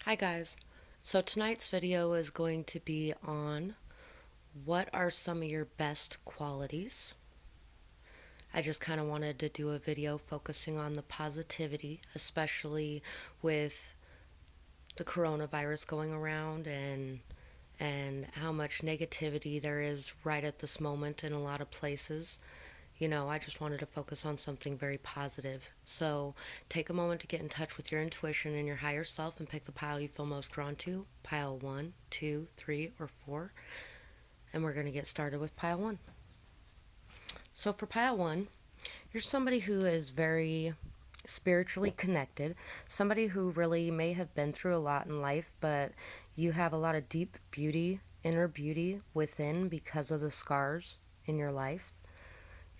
Hi guys. So tonight's video is going to be on what are some of your best qualities. I just kind of wanted to do a video focusing on the positivity, especially with the coronavirus going around and how much negativity there is right at this moment in a lot of places. I just wanted to focus on something very positive. So take a moment to get in touch with your intuition and your higher self and pick the pile you feel most drawn to. Pile 1, 2, 3, or 4. And we're going to get started with pile 1. So for pile 1, you're somebody who is very spiritually connected, somebody who really may have been through a lot in life, but you have a lot of deep beauty, inner beauty within because of the scars in your life.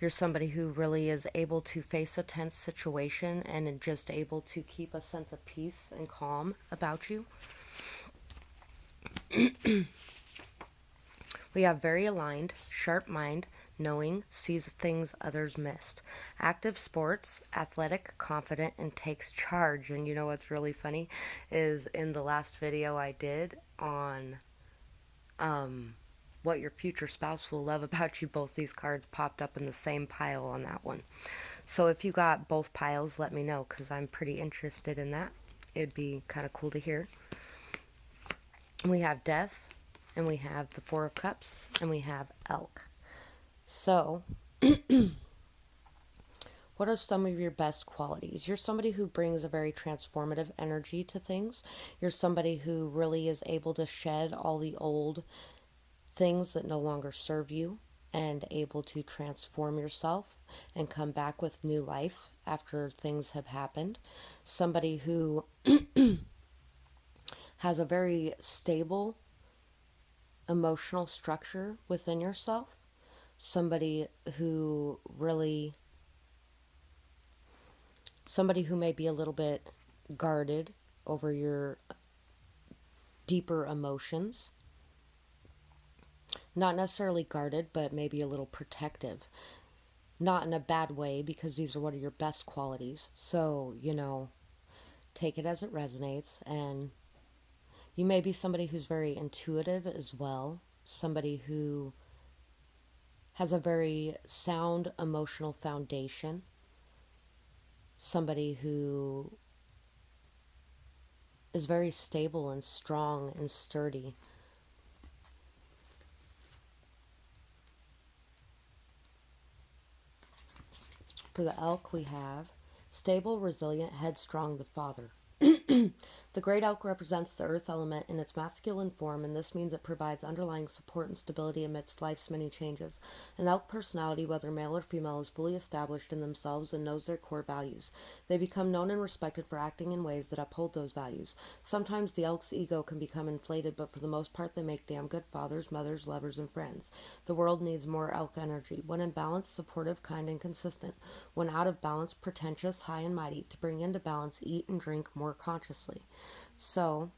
You're somebody who really is able to face a tense situation and just able to keep a sense of peace and calm about you. We have very aligned, sharp mind, knowing, sees things others missed. Active sports, athletic, confident, and takes charge. And you know what's really funny is in the last video I did on what your future spouse will love about you, both these cards popped up in the same pile on that one. So if you got both piles, let me know because I'm pretty interested in that. It'd be kind of cool to hear. We have Death, and we have the Four of Cups, and we have Elk. So, what are some of your best qualities? You're somebody who brings a very transformative energy to things. You're somebody who really is able to shed all the old things that no longer serve you and able to transform yourself and come back with new life after things have happened. Somebody who has a very stable emotional structure within yourself. Somebody who really, somebody who may be a little bit guarded over your deeper emotions. Not necessarily guarded, but maybe a little protective. Not in a bad way, because these are one of your best qualities. So, take it as it resonates. And you may be somebody who's very intuitive as well. Somebody who has a very sound emotional foundation. Somebody who is very stable and strong and sturdy. For the elk, we have stable, resilient, headstrong, the father. The great elk represents the earth element in its masculine form, and this means it provides underlying support and stability amidst life's many changes. An elk personality, whether male or female, is fully established in themselves and knows their core values. They become known and respected for acting in ways that uphold those values. Sometimes the elk's ego can become inflated, but for the most part, they make damn good fathers, mothers, lovers, and friends. The world needs more elk energy. When in balance, supportive, kind, and consistent. When out of balance, pretentious, high and mighty. To bring into balance, eat and drink more consciously. So,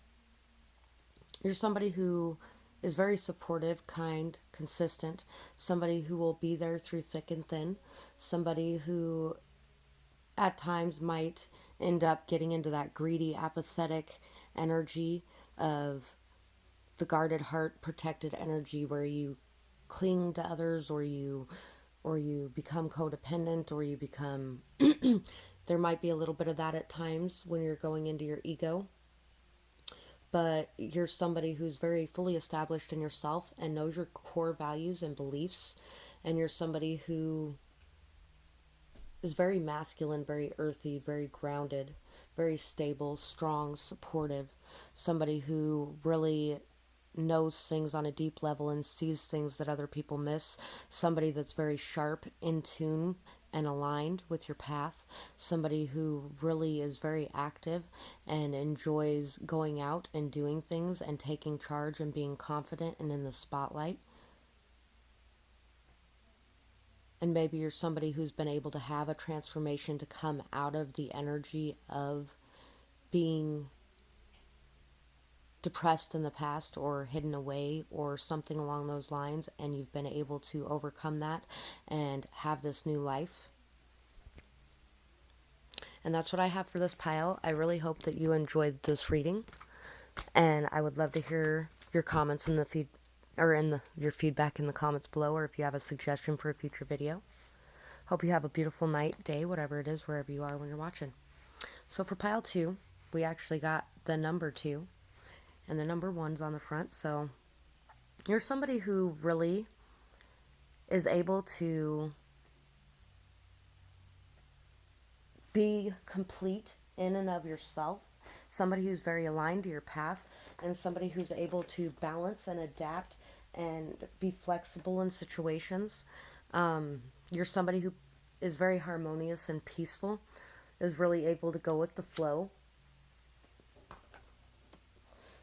you're somebody who is very supportive, kind, consistent, somebody who will be there through thick and thin, somebody who at times might end up getting into that greedy, apathetic energy of the guarded heart, protected energy where you cling to others or you become codependent or you become there might be a little bit of that at times when you're going into your ego, but you're somebody who's very fully established in yourself and knows your core values and beliefs, and you're somebody who is very masculine, very earthy, very grounded, very stable, strong, supportive, somebody who really knows things on a deep level and sees things that other people miss, somebody that's very sharp, in tune, and aligned with your path, somebody who really is very active and enjoys going out and doing things and taking charge and being confident and in the spotlight. And maybe you're somebody who's been able to have a transformation to come out of the energy of being depressed in the past or hidden away or something along those lines, and you've been able to overcome that and have this new life. And that's what I have for this pile. I really hope that you enjoyed this reading. And I would love to hear your comments in the your feedback in the comments below, or if you have a suggestion for a future video. Hope you have a beautiful night, day, whatever it is, wherever you are when you're watching. So for pile 2, we actually got the number 2, and the number 1's on the front. So you're somebody who really is able to be complete in and of yourself, somebody who's very aligned to your path, and somebody who's able to balance and adapt and be flexible in situations. You're somebody who is very harmonious and peaceful, is really able to go with the flow.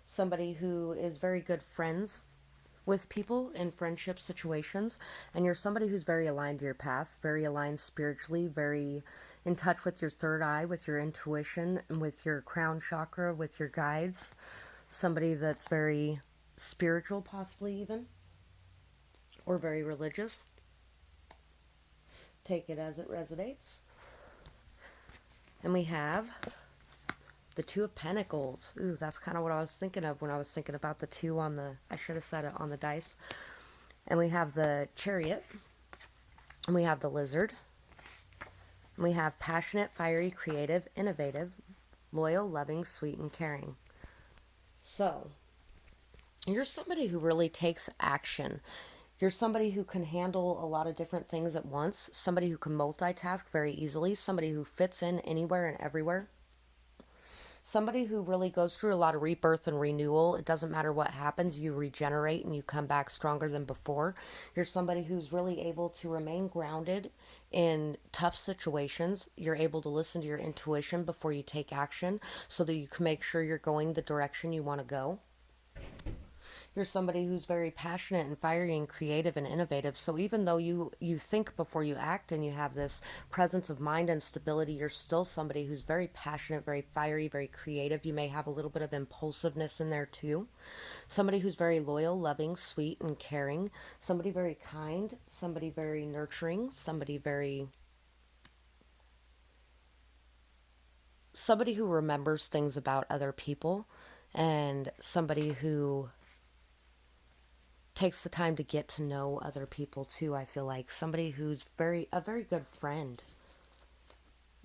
Somebody who is very good friends with people in friendship situations, and you're somebody who's very aligned to your path, very aligned spiritually, very in touch with your third eye, with your intuition, and with your crown chakra, with your guides. Somebody that's very spiritual, possibly even, or very religious. Take it as it resonates. And we have the Two of Pentacles. Ooh, that's kind of what I was thinking of when I was thinking about the 2 on the, I should have said it, on the dice. And we have the Chariot. And we have the Lizard. And we have passionate, fiery, creative, innovative, loyal, loving, sweet, and caring. So, you're somebody who really takes action. You're somebody who can handle a lot of different things at once. Somebody who can multitask very easily. Somebody who fits in anywhere and everywhere. Somebody who really goes through a lot of rebirth and renewal. It doesn't matter what happens, you regenerate and you come back stronger than before. You're somebody who's really able to remain grounded in tough situations. You're able to listen to your intuition before you take action so that you can make sure you're going the direction you want to go. You're somebody who's very passionate and fiery and creative and innovative. So even though you think before you act and you have this presence of mind and stability, you're still somebody who's very passionate, very fiery, very creative. You may have a little bit of impulsiveness in there too. Somebody who's very loyal, loving, sweet, and caring. Somebody very kind. Somebody very nurturing. Somebody who remembers things about other people, and somebody who takes the time to get to know other people too. I feel like somebody who's a very good friend.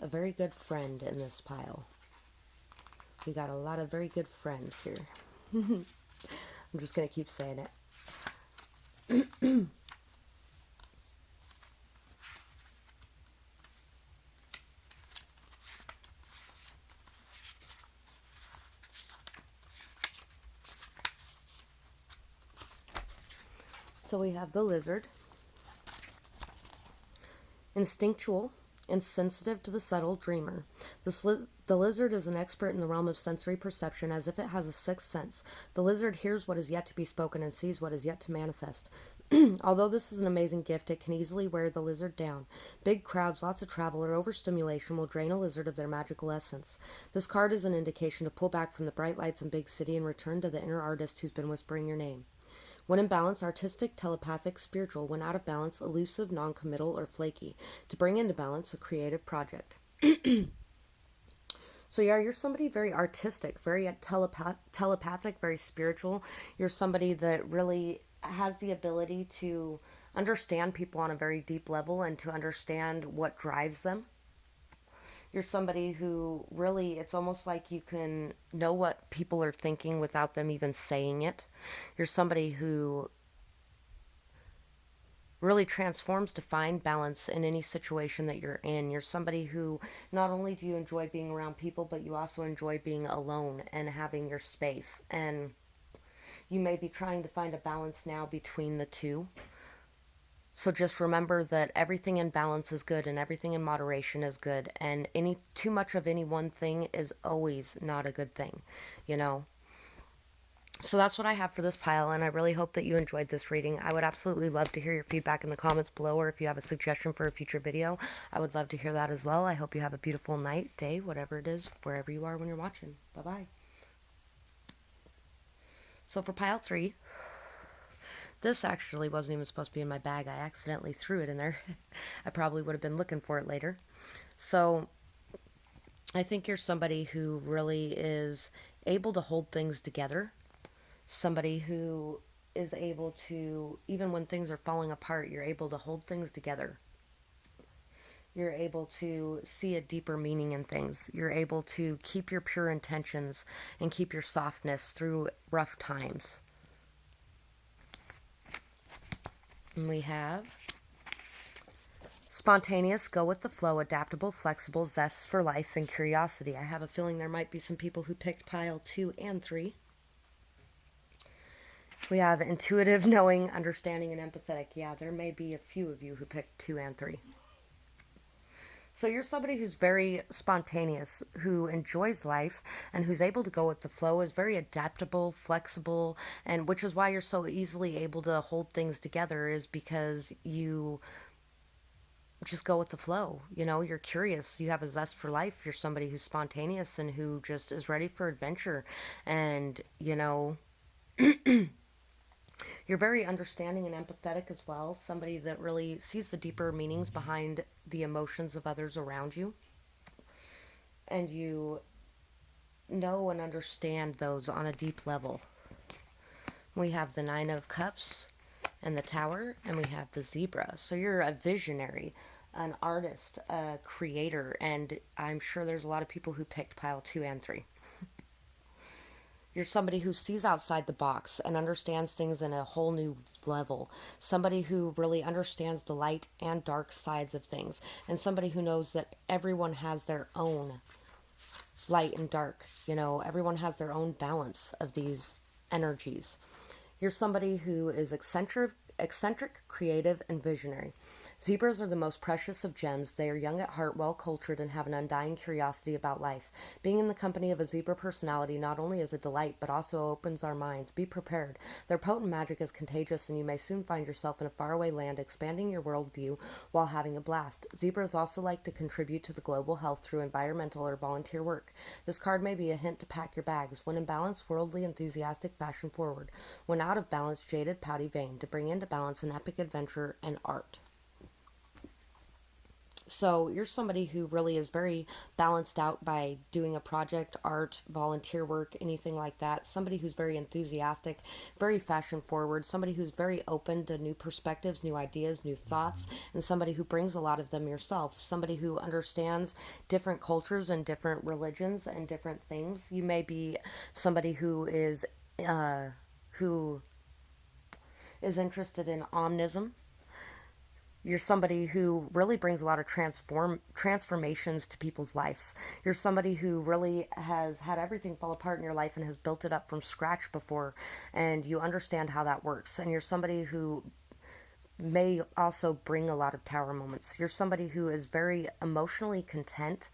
A very good friend in this pile. We got a lot of very good friends here. I'm just going to keep saying it. So we have the Lizard. Instinctual and sensitive to the subtle dreamer. The lizard is an expert in the realm of sensory perception, as if it has a sixth sense. The lizard hears what is yet to be spoken and sees what is yet to manifest. Although this is an amazing gift, it can easily wear the lizard down. Big crowds, lots of travel, or overstimulation will drain a lizard of their magical essence. This card is an indication to pull back from the bright lights and big city and return to the inner artist who's been whispering your name. When in balance, artistic, telepathic, spiritual. When out of balance, elusive, non-committal, or flaky. To bring into balance, a creative project. So yeah, you're somebody very artistic, very telepathic, very spiritual. You're somebody that really has the ability to understand people on a very deep level and to understand what drives them. You're somebody who really, it's almost like you can know what people are thinking without them even saying it. You're somebody who really transforms to find balance in any situation that you're in. You're somebody who not only do you enjoy being around people, but you also enjoy being alone and having your space. And you may be trying to find a balance now between the two. So just remember that everything in balance is good and everything in moderation is good. And too much of any one thing is always not a good thing, you know? So that's what I have for this pile, and I really hope that you enjoyed this reading. I would absolutely love to hear your feedback in the comments below, or if you have a suggestion for a future video, I would love to hear that as well. I hope you have a beautiful night, day, whatever it is, wherever you are when you're watching. Bye-bye. So for pile 3, this actually wasn't even supposed to be in my bag. I accidentally threw it in there. I probably would have been looking for it later. So I think you're somebody who really is able to hold things together, somebody who is able to, even when things are falling apart, you're able to hold things together. You're able to see a deeper meaning in things. You're able to keep your pure intentions and keep your softness through rough times. And we have spontaneous, go with the flow, adaptable, flexible, zest for life, and curiosity. I have a feeling there might be some people who picked pile 2 and 3. We have intuitive, knowing, understanding, and empathetic. Yeah, there may be a few of you who picked 2 and 3. So you're somebody who's very spontaneous, who enjoys life, and who's able to go with the flow, is very adaptable, flexible, and which is why you're so easily able to hold things together, is because you just go with the flow. You know, you're curious, you have a zest for life, you're somebody who's spontaneous and who just is ready for adventure. And, you know, you're very understanding and empathetic as well, somebody that really sees the deeper meanings behind the emotions of others around you. And you know and understand those on a deep level. We have the Nine of Cups and the Tower, and we have the Zebra. So you're a visionary, an artist, a creator, and I'm sure there's a lot of people who picked pile 2 and 3. You're somebody who sees outside the box and understands things in a whole new level. Somebody who really understands the light and dark sides of things. And somebody who knows that everyone has their own light and dark. You know, everyone has their own balance of these energies. You're somebody who is eccentric, creative, and visionary. Zebras are the most precious of gems. They are young at heart, well cultured, and have an undying curiosity about life. Being in the company of a zebra personality not only is a delight, but also opens our minds. Be prepared. Their potent magic is contagious, and you may soon find yourself in a faraway land, expanding your worldview while having a blast. Zebras also like to contribute to the global health through environmental or volunteer work. This card may be a hint to pack your bags. When in balance, worldly, enthusiastic, fashion forward. When out of balance, jaded, pouty, vain. To bring into balance an epic adventure and art. So you're somebody who really is very balanced out by doing a project, art, volunteer work, anything like that. Somebody who's very enthusiastic, very fashion forward, somebody who's very open to new perspectives, new ideas, new thoughts, and somebody who brings a lot of them yourself. Somebody who understands different cultures and different religions and different things. You may be somebody who is interested in omnism. You're somebody who really brings a lot of transformations to people's lives. You're somebody who really has had everything fall apart in your life and has built it up from scratch before, and you understand how that works. And you're somebody who may also bring a lot of tower moments. You're somebody who is very emotionally content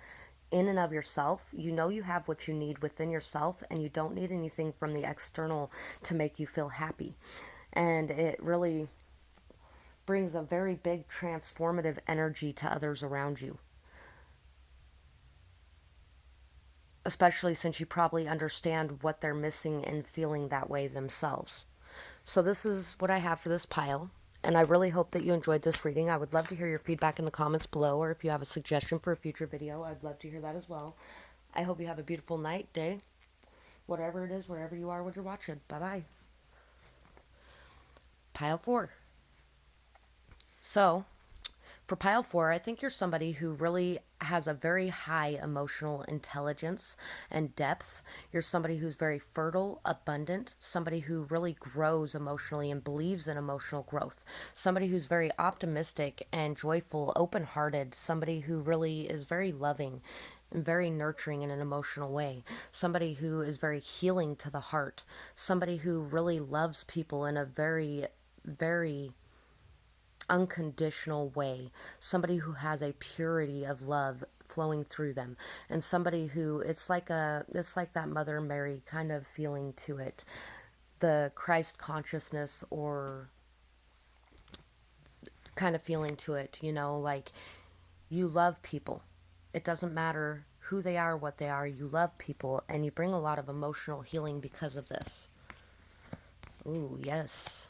in and of yourself. You know you have what you need within yourself, and you don't need anything from the external to make you feel happy. And it really brings a very big transformative energy to others around you. Especially since you probably understand what they're missing and feeling that way themselves. So this is what I have for this pile. And I really hope that you enjoyed this reading. I would love to hear your feedback in the comments below, or if you have a suggestion for a future video, I'd love to hear that as well. I hope you have a beautiful night, day, whatever it is, wherever you are when you're watching. Bye-bye. Pile 4. So, for pile 4, I think you're somebody who really has a very high emotional intelligence and depth. You're somebody who's very fertile, abundant, somebody who really grows emotionally and believes in emotional growth. Somebody who's very optimistic and joyful, open-hearted, somebody who really is very loving and very nurturing in an emotional way. Somebody who is very healing to the heart. Somebody who really loves people in a very, very unconditional way. Somebody who has a purity of love flowing through them, and somebody who it's like that Mother Mary kind of feeling to it, the Christ consciousness or kind of feeling to it, you know, like you love people. It doesn't matter who they are, what they are, you love people, and you bring a lot of emotional healing because of this. Ooh, yes.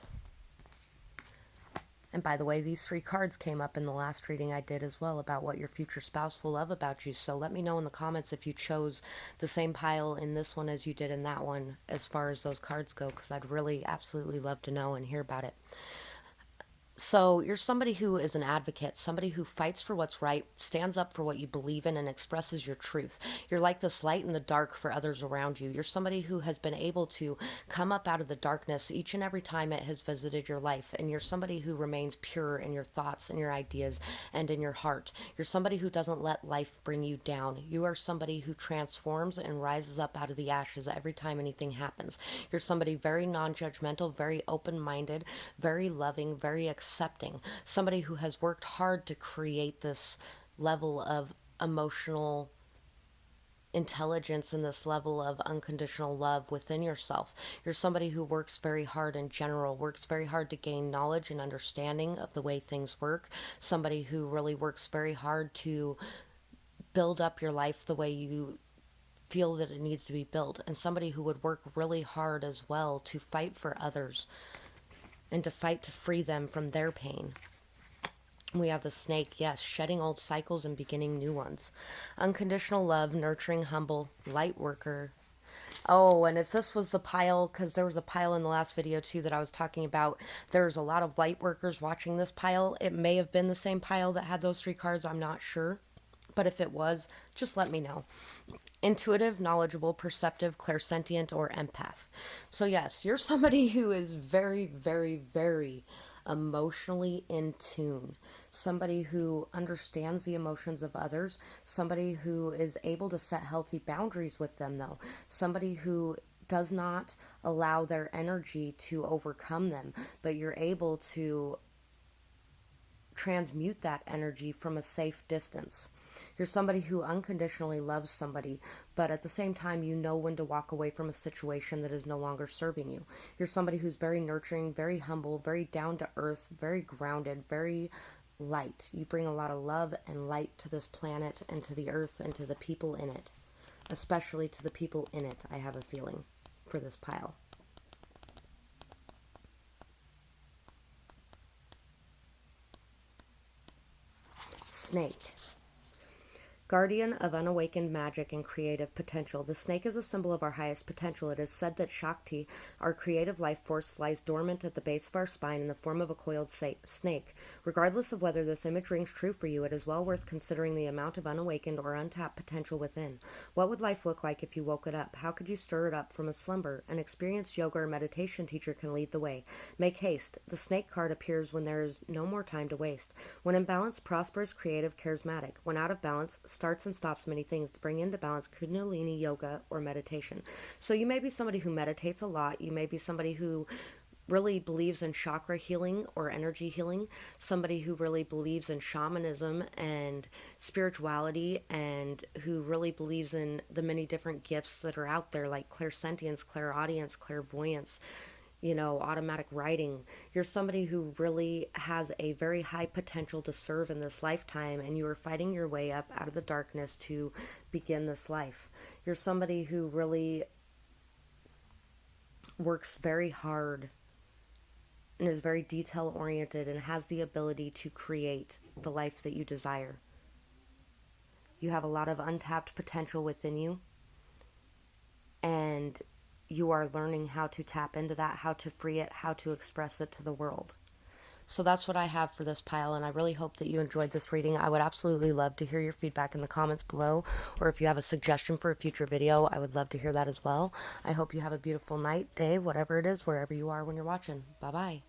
And by the way, these 3 cards came up in the last reading I did as well about what your future spouse will love about you. So let me know in the comments if you chose the same pile in this one as you did in that one as far as those cards go, because I'd really absolutely love to know and hear about it. So you're somebody who is an advocate, somebody who fights for what's right, stands up for what you believe in, and expresses your truth. You're like this light in the dark for others around you. You're somebody who has been able to come up out of the darkness each and every time it has visited your life. And you're somebody who remains pure in your thoughts and your ideas and in your heart. You're somebody who doesn't let life bring you down. You are somebody who transforms and rises up out of the ashes every time anything happens. You're somebody very non-judgmental, very open-minded, very loving, very accepting, somebody who has worked hard to create this level of emotional intelligence and this level of unconditional love within yourself. You're somebody who works very hard in general, works very hard to gain knowledge and understanding of the way things work, somebody who really works very hard to build up your life the way you feel that it needs to be built, and somebody who would work really hard as well to fight for others and to fight to free them from their pain. We have the snake, yes, shedding old cycles and beginning new ones. Unconditional love, nurturing, humble, light worker. Oh, and if this was the pile, because there was a pile in the last video too that I was talking about, there's a lot of light workers watching this pile. It may have been the same pile that had those 3 cards, I'm not sure. But if it was, just let me know. Intuitive, knowledgeable, perceptive, clairsentient, or empath. So yes, you're somebody who is very, very, very emotionally in tune. Somebody who understands the emotions of others. Somebody who is able to set healthy boundaries with them, though. Somebody who does not allow their energy to overcome them, but you're able to transmute that energy from a safe distance. You're somebody who unconditionally loves somebody, but at the same time, you know when to walk away from a situation that is no longer serving you. You're somebody who's very nurturing, very humble, very down to earth, very grounded, very light. You bring a lot of love and light to this planet and to the earth and to the people in it, especially to the people in it, I have a feeling, for this pile. Snake. Guardian of unawakened magic and creative potential. The snake is a symbol of our highest potential. It is said that Shakti, our creative life force, lies dormant at the base of our spine in the form of a coiled snake. Regardless of whether this image rings true for you, it is well worth considering the amount of unawakened or untapped potential within. What would life look like if you woke it up? How could you stir it up from a slumber? An experienced yoga or meditation teacher can lead the way. Make haste. The snake card appears when there is no more time to waste. When in balance, prosperous, creative, charismatic. When out of balance, starts and stops many things. To bring into balance Kundalini yoga or meditation. So you may be somebody who meditates a lot. You may be somebody who really believes in chakra healing or energy healing, somebody who really believes in shamanism and spirituality, and who really believes in the many different gifts that are out there, like clairsentience, clairaudience, clairvoyance, automatic writing. You're somebody who really has a very high potential to serve in this lifetime, and you are fighting your way up out of the darkness to begin this life. You're somebody who really works very hard and is very detail oriented and has the ability to create the life that you desire. You have a lot of untapped potential within you, and you are learning how to tap into that, how to free it, how to express it to the world. So that's what I have for this pile, and I really hope that you enjoyed this reading. I would absolutely love to hear your feedback in the comments below, or if you have a suggestion for a future video, I would love to hear that as well. I hope you have a beautiful night, day, whatever it is, wherever you are when you're watching. Bye-bye.